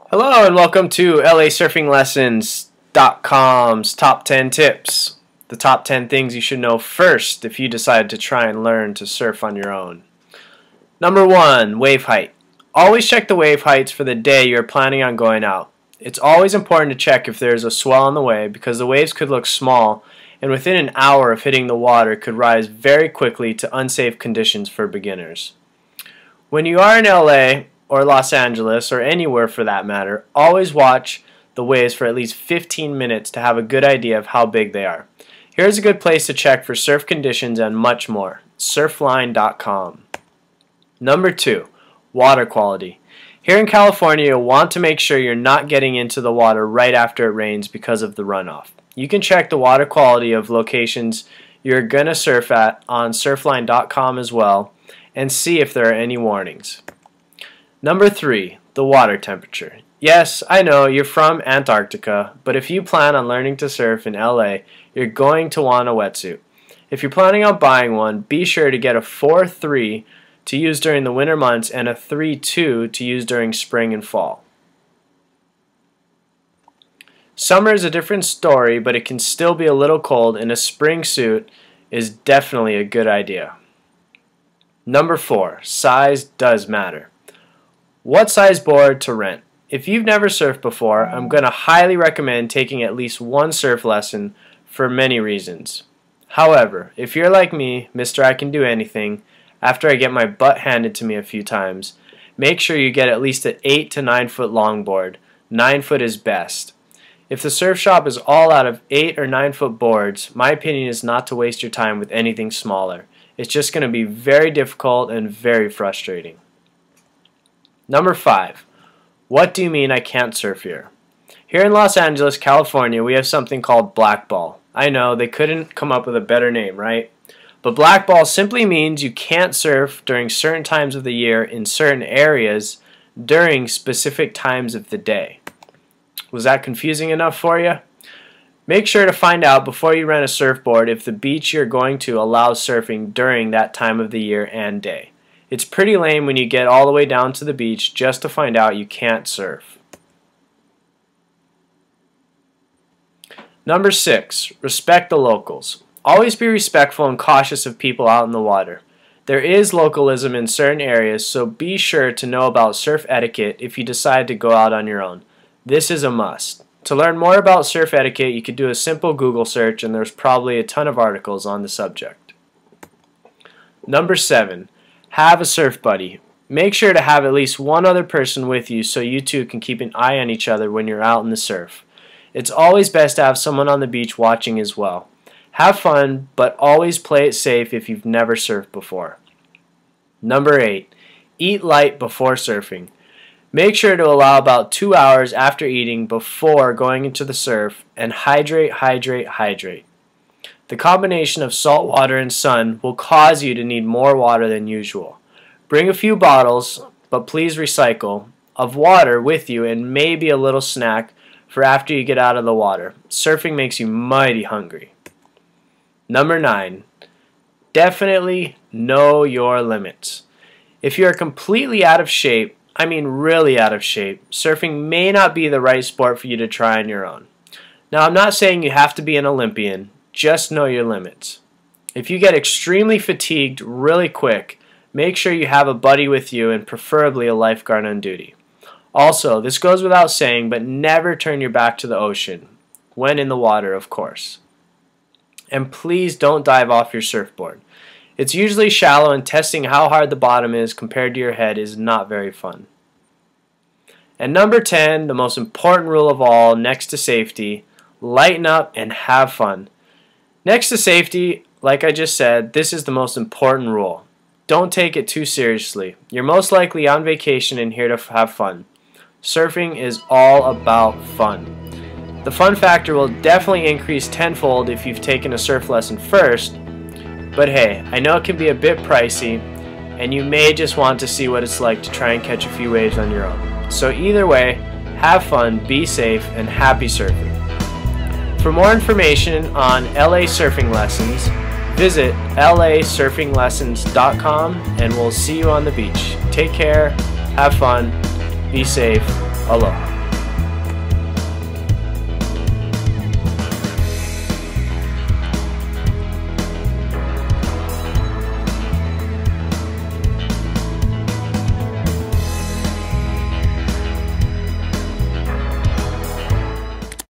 Hello and welcome to LASurfinglessons.com's Top 10 Tips. The top 10 things you should know first if you decide to try and learn to surf on your own. Number 1. Wave height. Always check the wave heights for the day you're planning on going out. It's always important to check if there's a swell on the way because the waves could look small and within an hour of hitting the water could rise very quickly to unsafe conditions for beginners. When you are in LA or Los Angeles, or anywhere for that matter, always watch the waves for at least 15 minutes to have a good idea of how big they are. Here's a good place to check for surf conditions and much more. Surfline.com. Number 2. Water quality. Here in California, you'll want to make sure you're not getting into the water right after it rains because of the runoff. You can check the water quality of locations you're going to surf at on Surfline.com as well and see if there are any warnings. Number 3. The water temperature. Yes, I know you're from Antarctica, but if you plan on learning to surf in LA, you're going to want a wetsuit. If you're planning on buying one, be sure to get a 4.3 to use during the winter months and a 3.2 to use during spring and fall. Summer is a different story, but it can still be a little cold, and a spring suit is definitely a good idea. Number 4. Size does matter. What size board to rent? If you've never surfed before, I'm going to highly recommend taking at least one surf lesson for many reasons. However, if you're like me, Mr. I can do anything, after I get my butt handed to me a few times, make sure you get at least an 8 to 9 foot longboard. 9 foot is best. If the surf shop is all out of 8 or 9 foot boards, my opinion is not to waste your time with anything smaller. It's just going to be very difficult and very frustrating. Number 5. What do you mean I can't surf here? Here in Los Angeles, California, we have something called blackball. I know, they couldn't come up with a better name, right? But blackball simply means you can't surf during certain times of the year in certain areas during specific times of the day. Was that confusing enough for you? Make sure to find out before you rent a surfboard if the beach you're going to allows surfing during that time of the year and day. It's pretty lame when you get all the way down to the beach just to find out you can't surf. Number 6. Respect the locals. Always be respectful and cautious of people out in the water. There is localism in certain areas, so be sure to know about surf etiquette if you decide to go out on your own. This is a must. To learn more about surf etiquette, you could do a simple Google search and there's probably a ton of articles on the subject. Number 7. Have a surf buddy. Make sure to have at least one other person with you so you two can keep an eye on each other when you're out in the surf. It's always best to have someone on the beach watching as well. Have fun, but always play it safe if you've never surfed before. Number 8. Eat light before surfing. Make sure to allow about 2 hours after eating before going into the surf and hydrate, hydrate, hydrate. The combination of salt water and sun will cause you to need more water than usual. Bring a few bottles, but please recycle, of water with you and maybe a little snack for after you get out of the water. Surfing makes you mighty hungry. Number 9. Definitely know your limits. If you are completely out of shape, I mean really out of shape, surfing may not be the right sport for you to try on your own. Now, I'm not saying you have to be an Olympian. Just know your limits. If you get extremely fatigued really quick, make sure you have a buddy with you and preferably a lifeguard on duty. Also, this goes without saying, but never turn your back to the ocean. When in the water, of course. And please don't dive off your surfboard. It's usually shallow and testing how hard the bottom is compared to your head is not very fun. And number 10, the most important rule of all, next to safety, lighten up and have fun. Next to safety, like I just said, this is the most important rule. Don't take it too seriously. You're most likely on vacation and here to have fun. Surfing is all about fun. The fun factor will definitely increase tenfold if you've taken a surf lesson first, but hey, I know it can be a bit pricey, and you may just want to see what it's like to try and catch a few waves on your own. So either way, have fun, be safe, and happy surfing. For more information on LA surfing lessons, visit LAsurfinglessons.com and we'll see you on the beach. Take care, have fun, be safe, aloha.